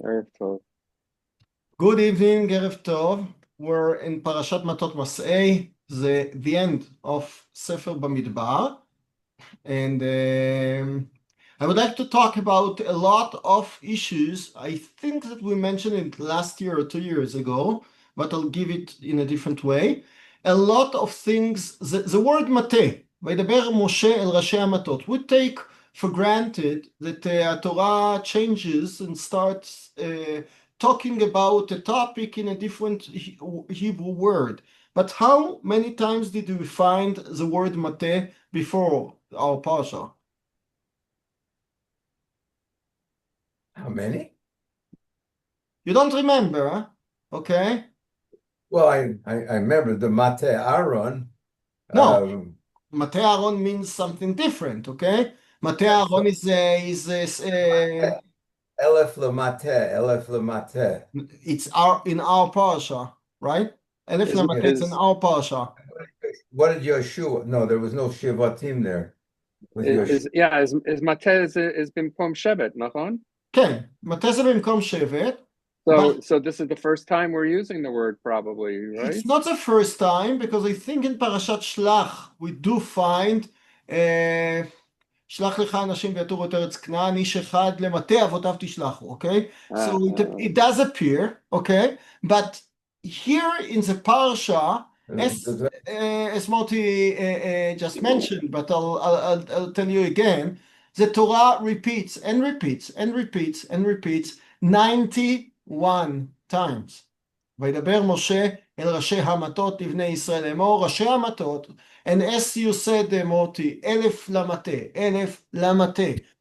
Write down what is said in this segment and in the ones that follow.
Erev Tov. Good evening, Erev Tov. We're in Parashat Matot Masey, the end of Sefer Bamidbar, and I would like to talk about a lot of issues. I think that we mentioned it last year or 2 years ago, but I'll give it in a different way. A lot of things, the word mate, וידבר משה אל ראשי המטות, we take for granted that Torah changes and starts talking about a topic in a different Hebrew word. But how many times did we find the word mate before our parsha? How many? You don't remember, huh? Okay. Well, I remember the Mate Aaron. No, Mate Aaron means something different, okay? Mate Aaron is Elef Lemate. it's in our parsha, right? Elef Is Lamate, it's in our parsha. What did Yeshua? No, there was no Shivatim there. With is Matez is Bimkom Shevet, nachon? כן, מטה זה במקום שבט. So this is the first time we're using the word, probably, right? It's not the first time, because I think in Parashat Shlach we do find שלח לך אנשים ויתורו את ארץ כנען, איש אחד למטה אבותיו תשלחו, okay? So it does appear, okay? But here in the parsha, as Moti just mentioned, but I'll tell you again, the Torah repeats and repeats and repeats and repeats 91 times. וידבר משה אל ראשי המטות לבני ישראל לאמור, ראשי המטות, and as you said, Moti, אלף למטה,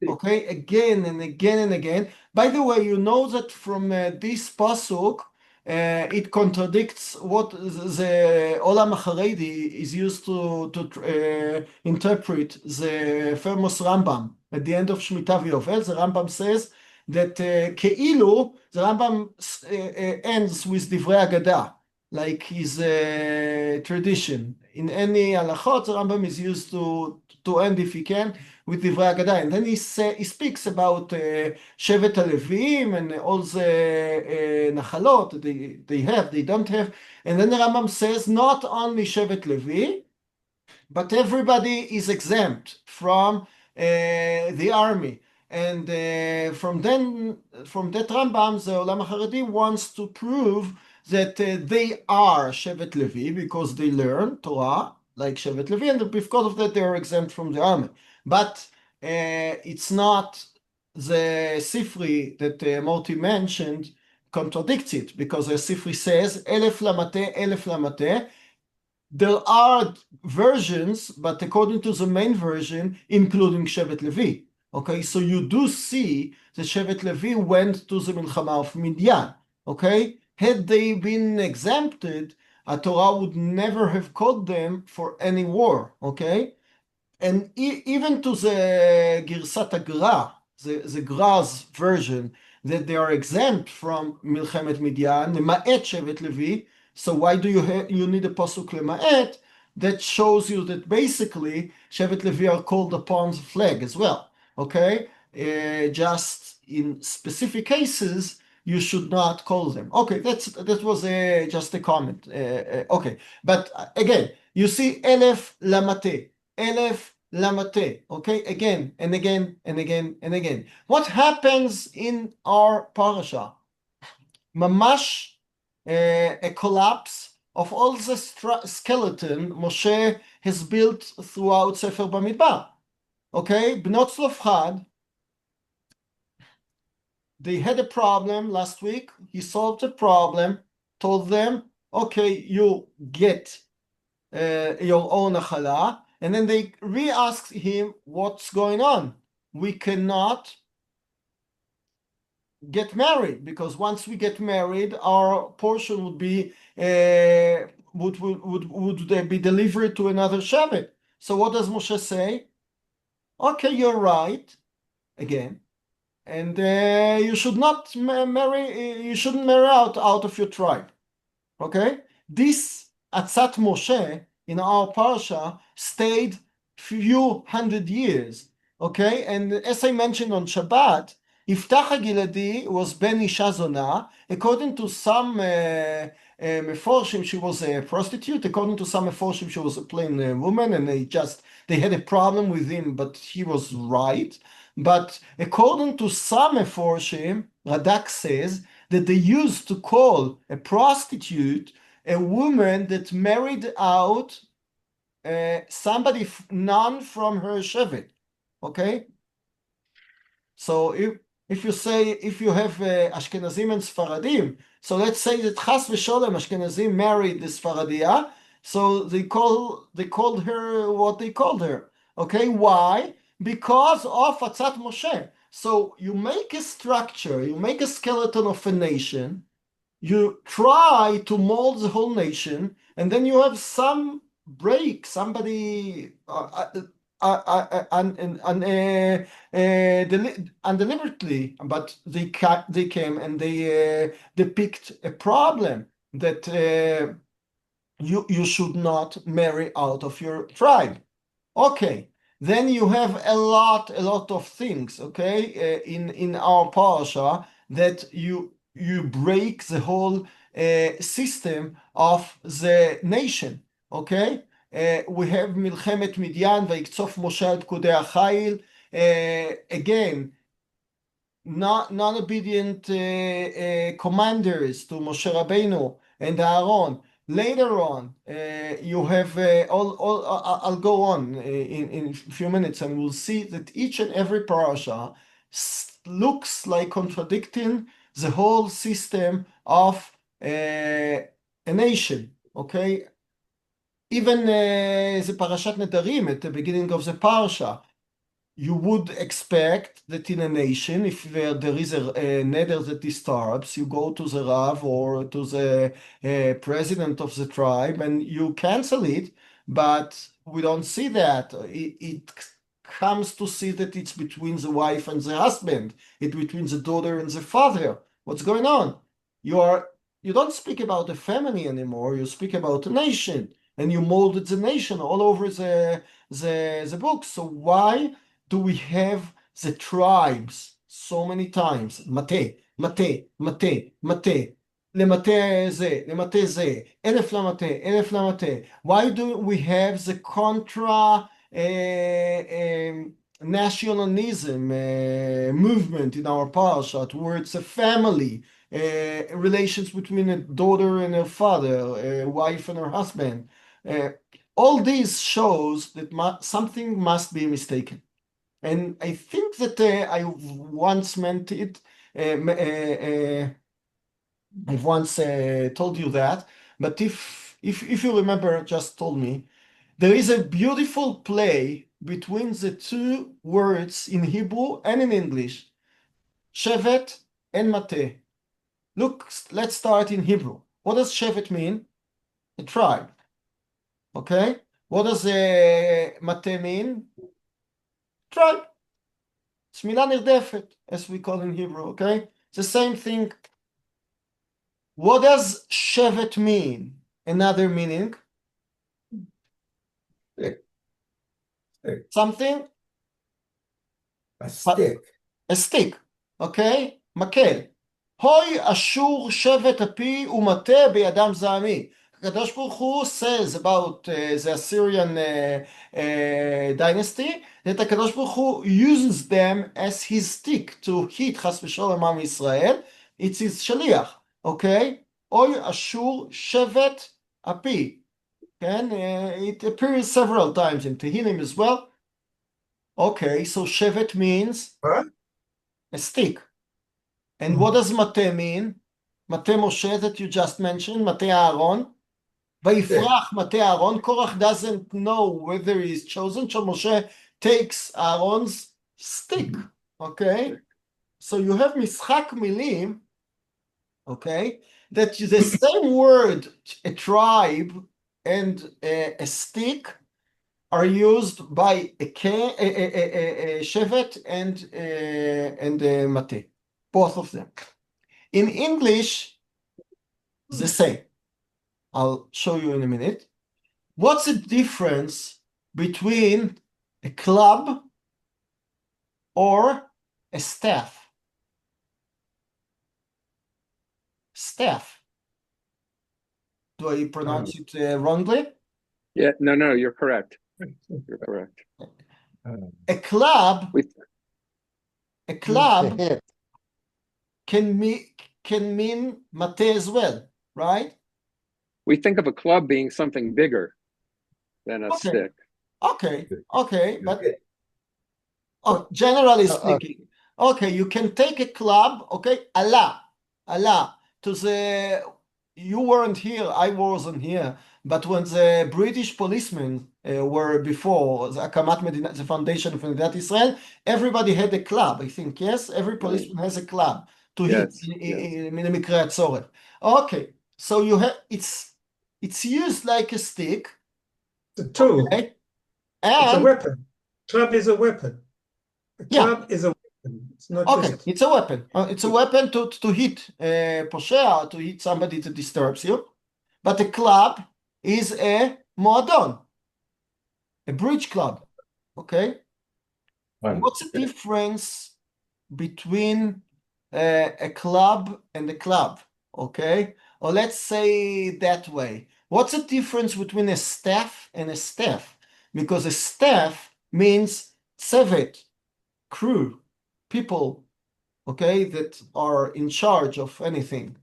okay, again and again and again. By the way, you know that from this pasuk, it contradicts what the Olam Haredi is used to interpret the famous Rambam. At the end of Shemitah V'Yovel, the Rambam says that כאילו, the Rambam ends with divrei Agada, like his tradition. In any halachot, the Rambam is used to end, if he can, with divrei Agada. And then he speaks about Shevet HaLevim and all the nachalot they have, they don't have. And then the Rambam says not only Shevet Levi, but everybody is exempt from the army. And from that Rambam, the Olam HaCharedi wants to prove that they are Shevet Levi because they learn Torah like Shevet Levi, and because of that they are exempt from the army. But it's not the Sifri that Moti mentioned contradicts it, because the Sifri says Elef Lamate. There are versions, but according to the main version, including Shevet Levi. Okay, so you do see that Shevet Levi went to the Milchama of Midian. Okay, had they been exempted, Torah would never have called them for any war. Okay, and even to the Girsat Agra, the Gra's version, that they are exempt from Milchemet Midian, Ma'et Shevet Levi. So why do you need a pasuk lema'et? That shows you that basically Shevet Levi are called upon the flag as well. Okay, just in specific cases you should not call them. Okay, that was just a comment. Okay, but again, you see elef lamate, okay, again and again and again and again. What happens in our parasha? Mamash, a collapse of all the skeleton Moshe has built throughout Sefer Bamidbar. Okay, Bnot Tzlofchad, they had a problem last week. He solved the problem, told them, okay, you get your own achala, and then they re-asked him what's going on. We cannot get married, because once we get married, our portion would be would be delivered to another Shevet. So what does Moshe say? Okay, you're right, again, and you should not marry. You shouldn't marry out of your tribe. Okay, this Atzat Moshe in our parsha stayed few hundred years. Okay, and as I mentioned on Shabbat, יפתח הגלעדי was ben isha zona. According to some meforshim, she was a prostitute. According to some meforshim, she was a plain woman, and they had a problem with him, but he was right. But according to some meforshim, Radak says that they used to call a prostitute a woman that married out somebody none from her shevet. Okay? So if you say, if you have Ashkenazim and Sfaradim, so let's say that Chas v'Sholem Ashkenazim married the Sfaradia, so they called her what they called her. Okay, why? Because of Atzat Moshe. So you make a structure, you make a skeleton of a nation, you try to mold the whole nation, and then you have some break, somebody undeliberately, but they came and they depict a problem that you should not marry out of your tribe. Okay, then you have a lot of things, okay, in our parasha that you break the whole system of the nation, okay? We have Milchemet Midyan, Vayikzof Moshe al Pkudei HaChayil. Again, non-obedient commanders to Moshe Rabbeinu and Aaron. Later on, you have I'll go on in a few minutes, and we'll see that each and every parasha looks like contradicting the whole system of a nation, okay? Even the Parashat Nedarim at the beginning of the Parsha, you would expect that in a nation, if there is a neder that disturbs, you go to the Rav or to the president of the tribe and you cancel it, but we don't see that. It comes to see that it's between the wife and the husband, it's between the daughter and the father. What's going on? You don't speak about a family anymore, you speak about a nation. And you molded the nation all over the book. So why do we have the tribes so many times? Mate, mate, mate, mate. למטה זה, למטה זה, אלף למטה, אלף למטה. Why do we have the contra nationalism movement in our parsha towards a family, relations between a daughter and her father, a wife and her husband? All this shows that something must be mistaken. And I think that I once meant it, I've once told you that, but if you remember, just told me, there is a beautiful play between the two words in Hebrew and in English, Shevet and Mate. Look, let's start in Hebrew. What does Shevet mean? A tribe. Okay? What does mate mean? Tribe. It's מילה נרדפת, as we call in Hebrew, okay? It's the same thing. What does shevet mean? Another meaning? Stick. Something? A stick. A stick, okay? מקל. הוי אשור שבט אפי ומטה בידם זעמי. Kadosh Baruch Hu says about the Assyrian dynasty that Kadosh Baruch Hu uses them as his stick to hit Chas v'Sholem Am Yisrael. It's his shaliach, okay? Oy Ashur Shevet Api. It appears several times in Tehillim as well. Okay, so Shevet means a stick. And what does Mate mean? Mate Moshe that you just mentioned, Mate Aaron. Vayifrach Mate Aaron. Korach doesn't know whether he's chosen, so Moshe takes Aaron's stick. Okay? So you have Mischak Milim, okay? That the same word, a tribe and a stick, are used by a Shevet and Mate. Both of them. In English, the same. I'll show you in a minute. What's the difference between a club or a staff? staff. Do I pronounce it wrongly? Yeah, no, you're correct. You're correct. A club We, can mean mate as well, right? we think of a club being something bigger than a stick. Okay, but generally speaking, okay, you can take a club, okay, Allah, to the, you weren't here, I wasn't here, but when the British policemen were before the Akamat Medina, the foundation of Mediנת Israel, everybody had a club, I think, yes? Every policeman has a club to hit in מקרה הצורך. Okay, so you have, it's used like a stick. It's a tool. Okay? It's a And weapon. Club is a weapon. A club is a weapon. It's not just... it's a weapon. It's a weapon to hit פושע, to hit somebody that disturbs you. But a club is a מועדון, a bridge club. Okay? What's the difference between a club and a club? Okay? Or let's say that way. What's the difference between a staff and a staff? Because a staff means צוות, crew, people, okay, that are in charge of anything.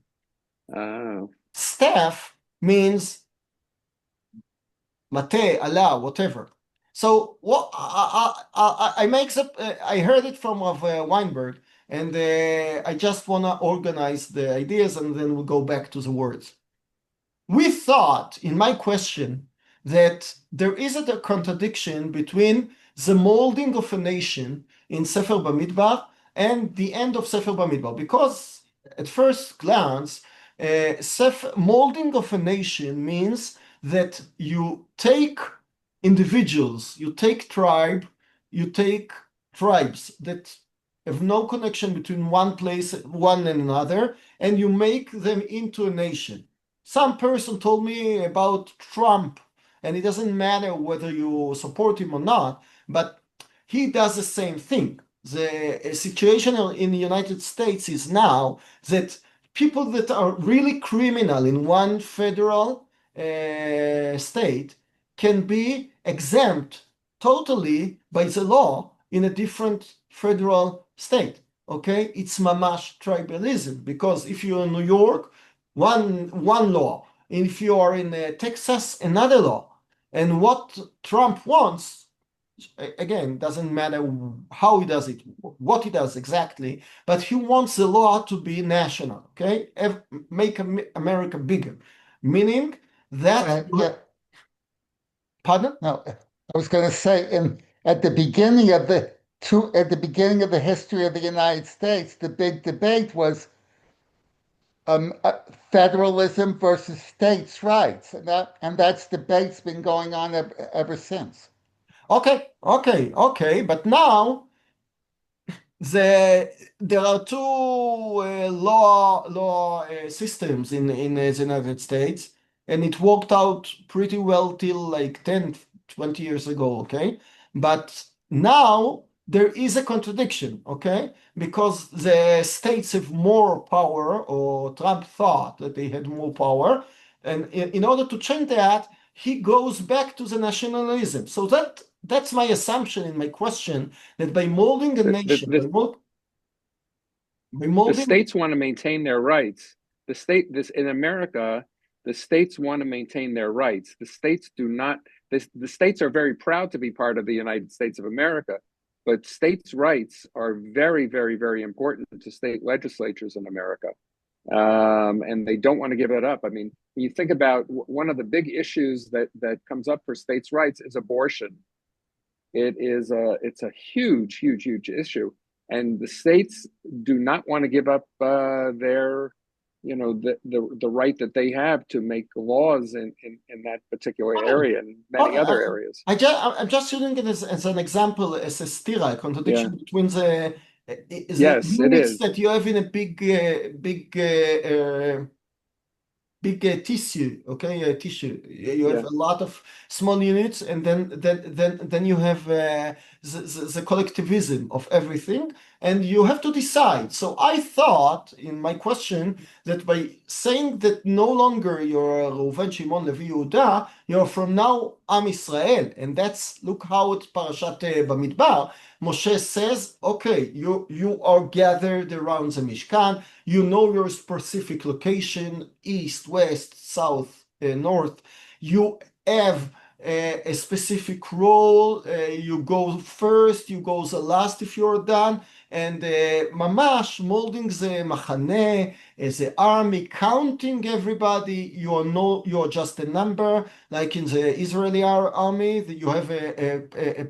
Staff means mate, Allah, whatever. So what I make up, I heard it from Rav Weinberg, and I just want to organize the ideas, and then we'll go back to the words. We thought, in my question, that there isn't a contradiction between the molding of a nation in Sefer Bamidbar and the end of Sefer Bamidbar, because at first glance, molding of a nation means that you take individuals, you take tribes that have no connection between one place, one and another, and you make them into a nation. Some person told me about Trump, and it doesn't matter whether you support him or not, but he does the same thing. The situation in the United States is now that people that are really criminal in one federal state can be exempt totally by the law in a different federal state. Okay, it's mamash tribalism, because if you're in New York, one law, and if you are in Texas, another law. And what Trump wants, again, doesn't matter how he does it, what he does exactly, but he wants the law to be national, okay? Make America bigger, meaning that... Pardon? No, I was going to say, at the beginning of the history of the United States, the big debate was federalism versus states' rights, and that's debate's been going on ever since. Okay, but now there are two law systems in the United States, and it worked out pretty well till like 10, 20 years ago, okay? But now there is a contradiction, okay? Because the states have more power, or Trump thought that they had more power, and in order to change that, he goes back to the nationalism. So that's my assumption in my question, that by molding a nation, the states want to maintain their rights. In America, the states want to maintain their rights. The states do not. The states are very proud to be part of the United States of America, but states' rights are very, very, very important to state legislatures in America, and they don't want to give it up. I mean, when you think about one of the big issues that comes up for states' rights is abortion. It's a huge issue, and the states do not want to give up their, the right that they have to make laws in that particular area and many other areas. I'm just using it as an example, as a stira, a contradiction between the units that you have in a big tissue, okay, tissue. You have a lot of small units, and then you have the collectivism of everything. and you have to decide. So I thought in my question that by saying that no longer you're Reuven, Shimon, Levi, Yehuda, you're from now Am Israel, and that's, look how it's Parashat Bamidbar. Moshe says, okay, you are gathered around the Mishkan, you know your specific location, east, west, south, north, you have a specific role, you go first, you go the last if you're done, and mamash molding the machane, the army, counting everybody. You're just a number, like in the Israeli army, that you have a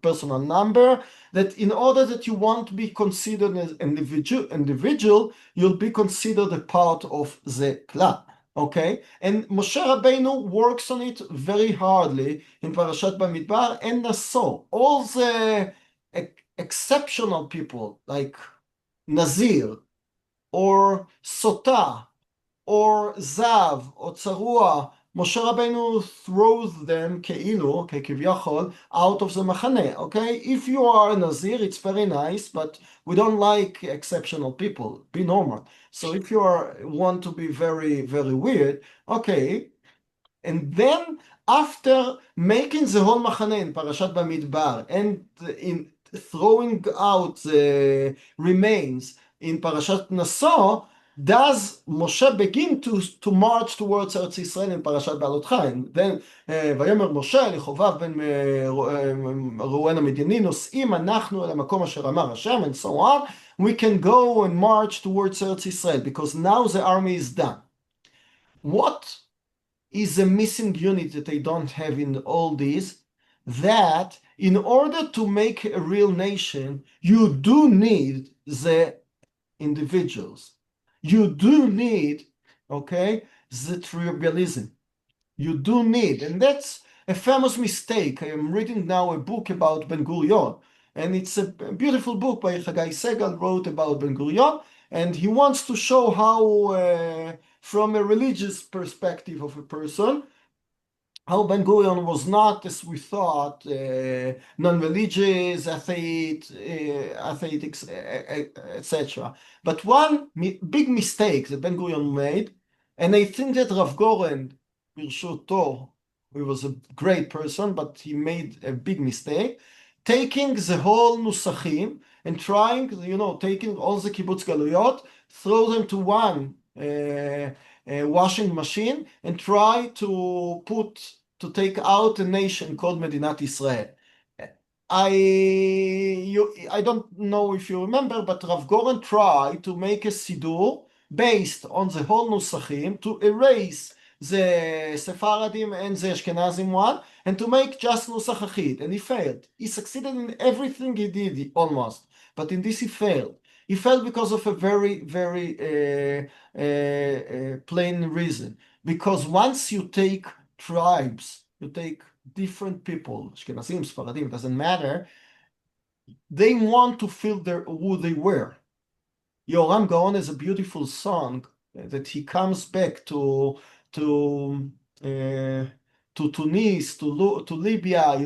personal number, that in order that you want to be considered as individual, you'll be considered a part of the klal. Okay, and Moshe Rabbeinu works on it very hardly in Parashat Bamidbar and Naso. All the exceptional people like Nazir or Sotah or Zav or Tzarua, Moshe Rabbeinu throws them כאילו, כביכול, out of the מחנה, okay? If you are a Nazir, it's very nice, but we don't like exceptional people. Be normal. So if you want to be very, very weird, okay. And then after making the whole מחנה in Parashat Bamidbar and in throwing out the remains in Parashat Naso, does Moshe begin to march towards Eretz Yisrael in Parashat Baalotcha? Then, ויאמר משה לחובב בן ראובן המדייני, נוסעים אנחנו אל המקום אשר אמר השם, and so on. We can go and march towards Eretz Yisrael because now the army is done. What is a missing unit that they don't have in all these? That in order to make a real nation, you do need the individuals. You do need, okay, the tribialism. You do need, and that's a famous mistake. I am reading now a book about Ben Gurion, and it's a beautiful book by Chagai Segal, wrote about Ben Gurion, and he wants to show how, from a religious perspective of a person, how Ben Gurion was not, as we thought, non-religious, atheists, etc. But one big mistake that Ben Gurion made, and I think that Rav Goren, Birshuto, he was a great person, but he made a big mistake, taking the whole Nusachim and trying, taking all the Kibbutz Galuyot, throw them to one washing machine and try to take out a nation called Medinat Israel. I don't know if you remember, but Rav Goren tried to make a Sidur based on the whole Nusachim to erase the Sephardim and the Ashkenazim one and to make just Nusach Achid, and he failed. He succeeded in everything he did, almost, but in this he failed. He failed because of a very, very plain reason. Because once you take tribes, you take different people, Ashkenazim, Sephardim, doesn't matter, they want to feel who they were. Yoram Gaon is a beautiful song that he comes back to Tunis, to Libya,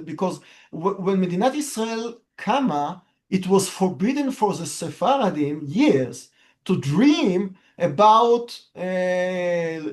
because when Medinat Israel came, it was forbidden for the Sephardim years to dream about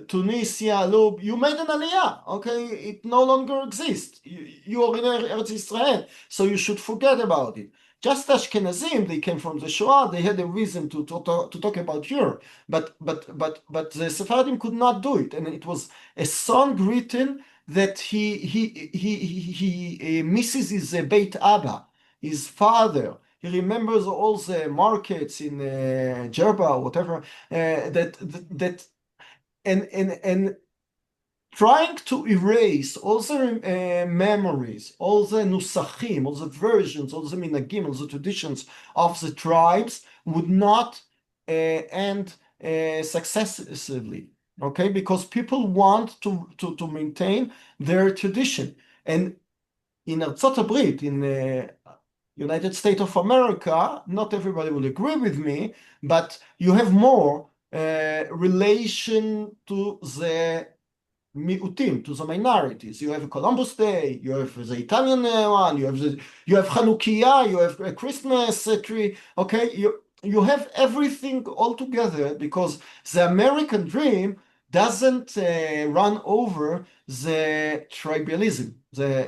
Tunisia, Lub. You made an aliyah, okay? It no longer exists. You are in Eretz Israel, so you should forget about it. Just Ashkenazim, they came from the Shoah, they had a reason to talk about Europe, but the Sephardim could not do it, and it was a song written that he misses his Beit Abba, his father. He remembers all the markets in Jerba or whatever, and trying to erase all the memories, all the nusachim, all the versions, all the minagim, all the traditions of the tribes would not end successively, okay? Because people want to maintain their tradition. And in Artzot Habrit, in United States of America, not everybody will agree with me, but you have more relation to the miutim, to the minorities. You have Columbus Day, you have the Italian one, you have Chanukiah, you have a Christmas tree. Okay, you have everything all together because the American dream doesn't run over the tribalism, the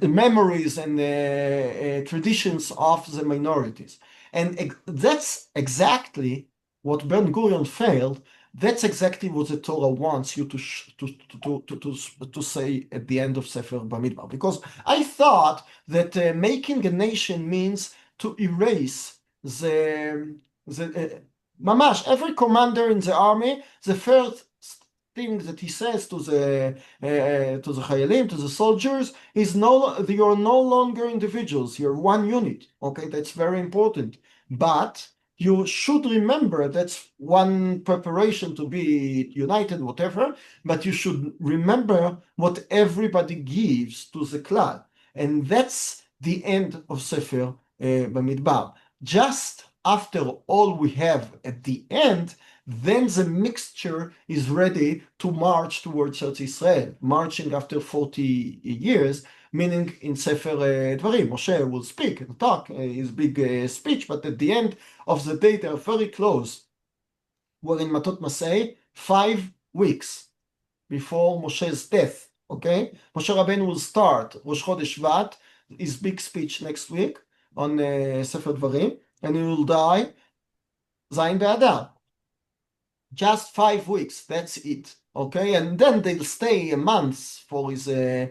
memories and the traditions of the minorities. And that's exactly what Ben Gurion failed. That's exactly what the Torah wants you to say at the end of Sefer Bamidbar. Because I thought that making a nation means to erase mamash, every commander in the army, the first thing that he says to the Chayalim, to the soldiers, is you're no longer individuals, you're one unit. Okay, that's very important. But you should remember that's one preparation to be united, whatever, but you should remember what everybody gives to the klal. And that's the end of Sefer Bamidbar. Just after all we have at the end, then the mixture is ready to march towards Eretz Israel, marching after 40 years, meaning in Sefer Dvarim. Moshe will speak and talk his big speech, but at the end of the day, they are very close. We're in Matot Masey, 5 weeks before Moshe's death, okay? Moshe Rabbeinu will start Rosh Chodesh Shvat, his big speech next week on Sefer Dvarim, and he will die Zayin Be'adar. Just 5 weeks, that's it. Okay, and then they'll stay a month for his for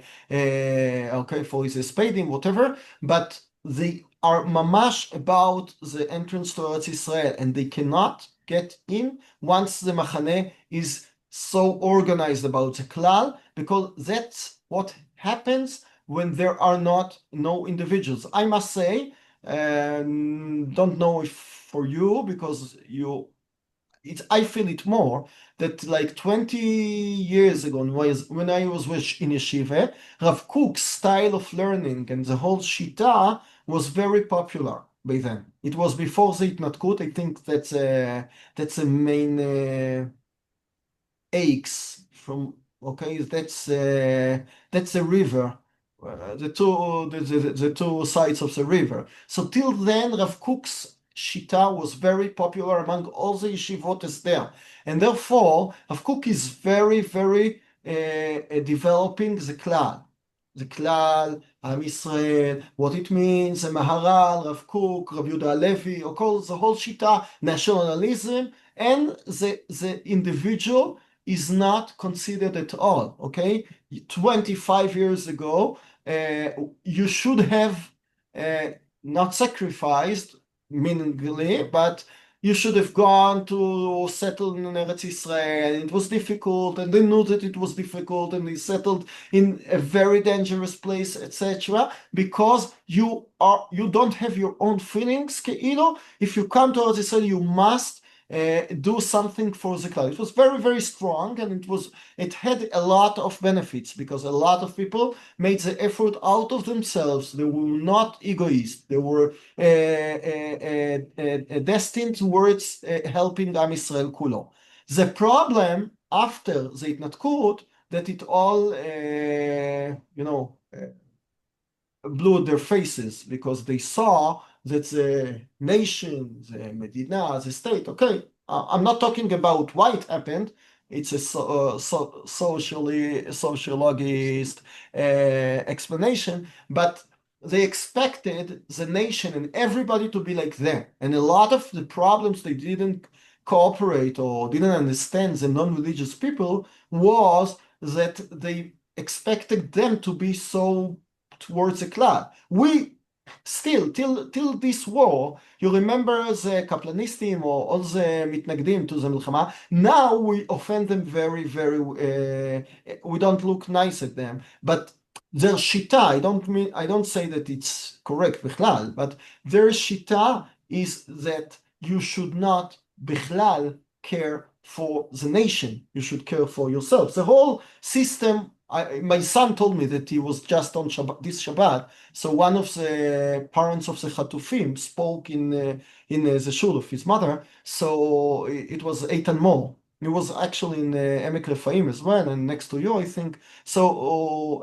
his spading, whatever, but they are mamash about the entrance to Eretz Israel, and they cannot get in once the Machaneh is so organized about the klal, because that's what happens when there are no individuals. I must say, don't know if for you, because I feel it more, that like 20 years ago, when I was in yeshiva, Rav Kook's style of learning and the whole shita was very popular by then. It was before the Itnatkut. I think that's a main aches from, okay, that's a river. The two sides of the river. So till then, Rav Kook's shita was very popular among all the yeshivotes there, and therefore Rav Kook is very developing the klal, Am Yisrael, what it means, the Maharal, Rav Kook, Rav Yehuda Halevi, the whole shita, nationalism, and the individual is not considered at all. Okay, 25 years ago, you should have not sacrificed meaningfully, but you should have gone to settle in Eretz Israel. It was difficult, and they knew that it was difficult, and they settled in a very dangerous place, etc. Because you don't have your own feelings, Keilo. If you come to Eretz Israel, you must do something for the klal. It was very strong, and it had a lot of benefits, because a lot of people made the effort out of themselves. They were not egoists. They were destined towards helping Am Yisrael Kulo. The problem after the Itnatkut, that it all blew their faces, because they saw that the nation, the Medina, the state, okay, I'm not talking about why it happened. It's a sociologist explanation, but they expected the nation and everybody to be like them. And a lot of the problems they didn't cooperate or didn't understand, the non-religious people, was that they expected them to be so towards the klal. We still, till this war, you remember the Kaplanistim or all the mitnagdim to the milchama, now we offend them very, we don't look nice at them, but their shita, I don't say that it's correct, bichlal, but their shita is that you should not, bichlal, care for the nation, you should care for yourself. The whole system, my son told me that he was just on Shabbat, this Shabbat, so one of the parents of the Chatufim spoke in the shul of his mother, so it was Eitan Mor, He was actually in Emek Refaim as well, and next to you, I think. So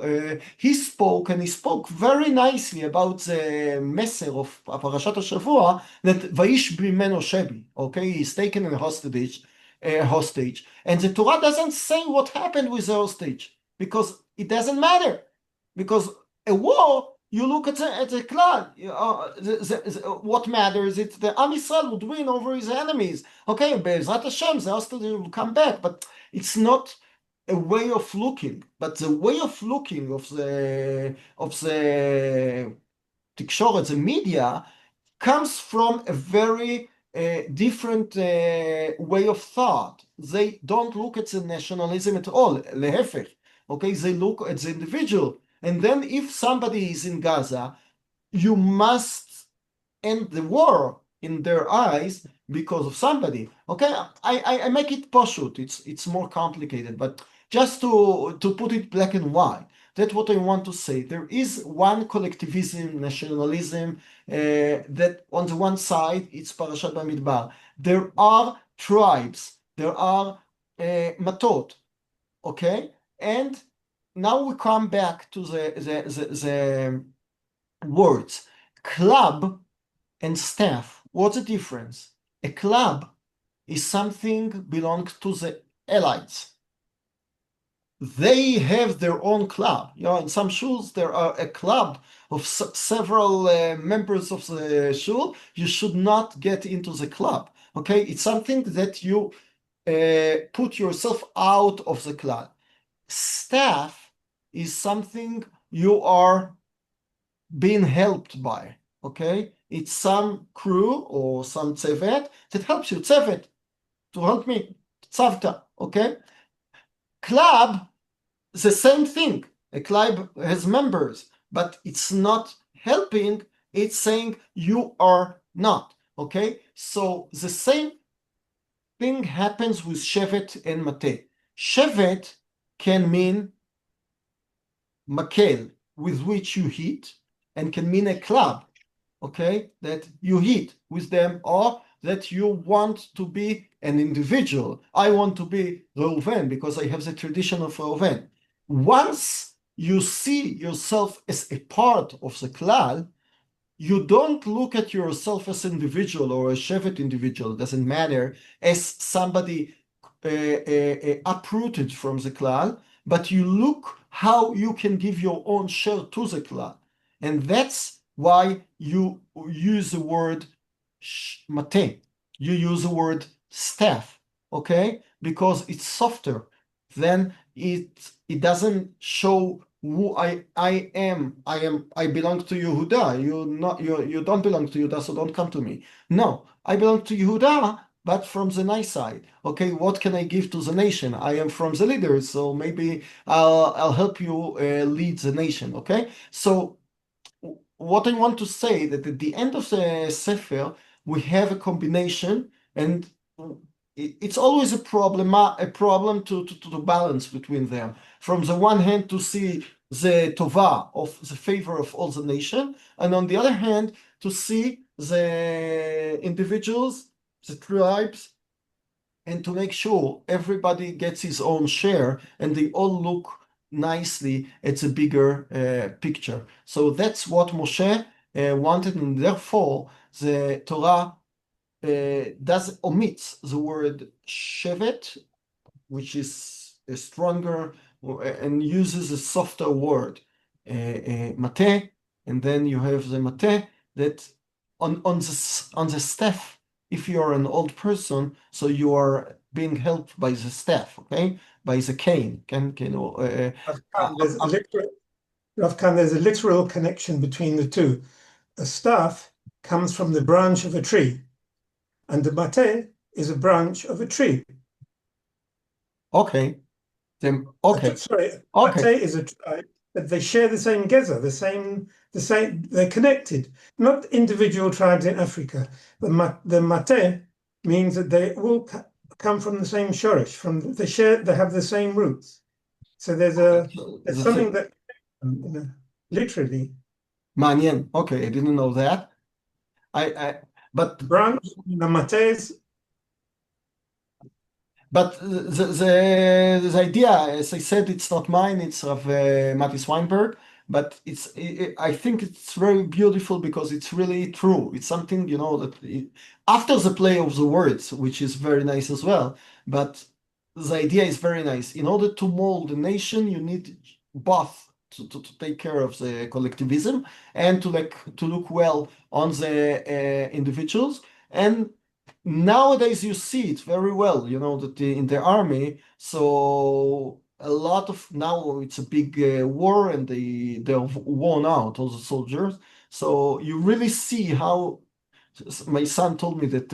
he spoke, and he spoke very nicely about the Meser of Parashat HaShavua, that Vaish Bimeno Shebi, okay? He's taken a hostage, and the Torah doesn't say what happened with the hostage, because it doesn't matter. Because a war, you look at the clan, what matters, it's the Am Yisrael would win over his enemies. Okay, Be'ezrat Hashem, the hostage will come back, but it's not a way of looking. But the way of looking of the Tikshoret, the media, comes from a very different way of thought. They don't look at the nationalism at all, lehefech. Okay, they look at the individual. And then if somebody is in Gaza, you must end the war in their eyes because of somebody. Okay, I make it pashut. It's more complicated, but just to put it black and white, that's what I want to say. There is one collectivism, nationalism, that on the one side, it's Parashat Bamidbar. There are tribes, there are matot, okay? And now we come back to the words. Club and staff. What's the difference? A club is something belongs to the elites. They have their own club. You know, in some shuls, there are a club of several members of the shul. You should not get into the club. Okay, it's something that you put yourself out of the club. Staff is something you are being helped by. Okay, it's some crew or some tzevet that helps you. Tzevet to help me. Tzavta. Okay. Club, the same thing. A club has members, but it's not helping. It's saying you are not. Okay. So the same thing happens with shevet and mateh. Shevet can mean makel, with which you hit, and can mean a club, okay, that you hit with them, or that you want to be an individual. I want to be Reuven because I have the tradition of Reuven. Once you see yourself as a part of the klal, you don't look at yourself as an individual or a shevet individual, it doesn't matter, as somebody uprooted from the klal, but you look how you can give your own share to the klal. And that's why you use the word mateh. You use the word staff, okay? Because it's softer. Then it doesn't show who I am. I belong to Yehuda. You don't belong to Yehuda, so don't come to me. No, I belong to Yehuda, but from the nice side. Okay, what can I give to the nation? I am from the leaders, so maybe I'll help you lead the nation. Okay, so what I want to say that at the end of the Sefer we have a combination, and it's always a problem to balance between them. From the one hand, to see the tova of the favor of all the nation, and on the other hand, to see the individuals, the tribes, and to make sure everybody gets his own share and they all look nicely at the bigger picture. So that's what Moshe wanted, and therefore the Torah omits the word shevet, which is a stronger, and uses a softer word, mateh, and then you have the mateh that on the staff. If you are an old person, so you are being helped by the staff, okay, by the cane. Rav Khan, there's a literal connection between the two. A staff comes from the branch of a tree, and the mateh is a branch of a tree. Okay. Then okay. Sorry, okay. Mateh is a tribe, but they share the same gezer, the same. They're connected. Not individual tribes in Africa. The Mateh means that they all come from the same shorish. They have the same roots. So there's something that literally. Manyan. Okay, I didn't know that. But branch the Matehs. But the idea, as I said, it's not mine, it's of Mattis Weinberg, but I think it's very beautiful because it's really true. It's something, that after the play of the words, which is very nice as well, but the idea is very nice. In order to mold a nation, you need both to take care of the collectivism and to look well on the individuals. And nowadays you see it very well, that in the army. So a lot of now it's a big war, and they're worn out, all the soldiers. So you really see how my son told me that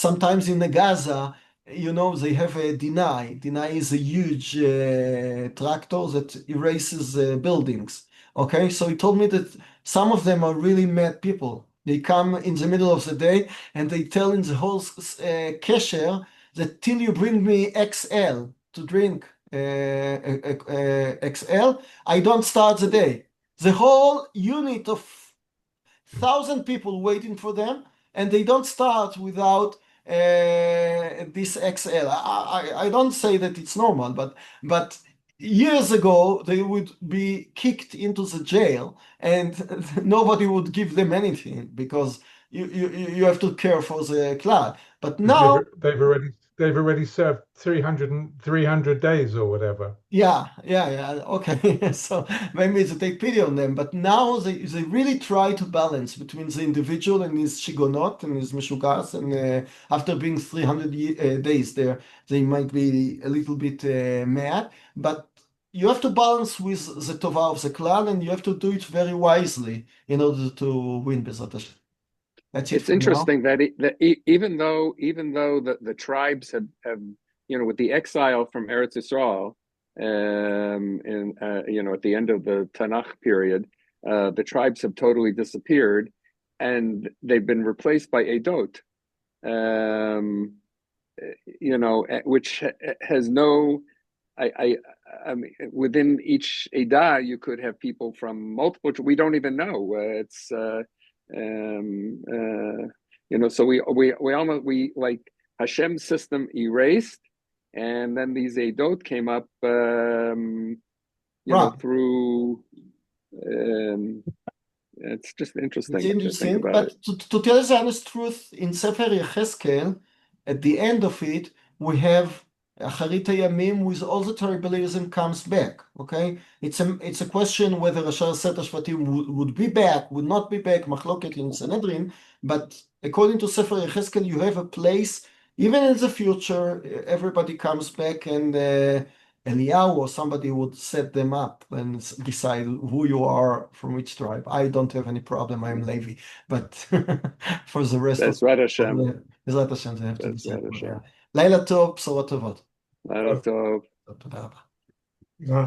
sometimes in the Gaza, they have a deny. Deny is a huge tractor that erases buildings. Okay, so he told me that some of them are really mad people. They come in the middle of the day and they tell in the whole kesher that till you bring me XL to drink XL, I don't start the day. The whole unit of 1,000 people waiting for them, and they don't start without this XL. I don't say that it's normal, but years ago they would be kicked into the jail, and nobody would give them anything because you have to care for the clan. But now they've already served 300 days or whatever. Yeah, okay. So maybe to take pity on them, but now they really try to balance between the individual and his shigonot and his meshugas, and after being 300 days there, they might be a little bit mad, but you have to balance with the tova of the clan, and you have to do it very wisely in order to win Bezrat Hashem. That's it It's for now. interesting that even though the tribes have with the exile from Eretz Yisrael, at the end of the Tanakh period, the tribes have totally disappeared, and they've been replaced by Edot, which has no. I mean, within each Edah, you could have people from multiple. We don't even know. So we like Hashem's system erased, and then these Edot came up, Right. through. It's just interesting. It's To interesting, think about but it. to tell the honest truth, in Sefer Yechezkel, at the end of it, we have Acharit Hayamim with all the tribalism comes back. Okay, it's a question whether Ashar Set Shvatim would be back, would not be back, Machloket in Sanhedrin. But according to Sefer Yechezkel, you have a place. Even in the future, everybody comes back, and Eliyahu or somebody would set them up and decide who you are from which tribe. I don't have any problem. I'm Levi, but for the rest of Bezrat Hashem. Bezrat Hashem, they have to decide. Bezrat Hashem. לילה טוב, בשורות טובות. לילה טוב. תודה רבה.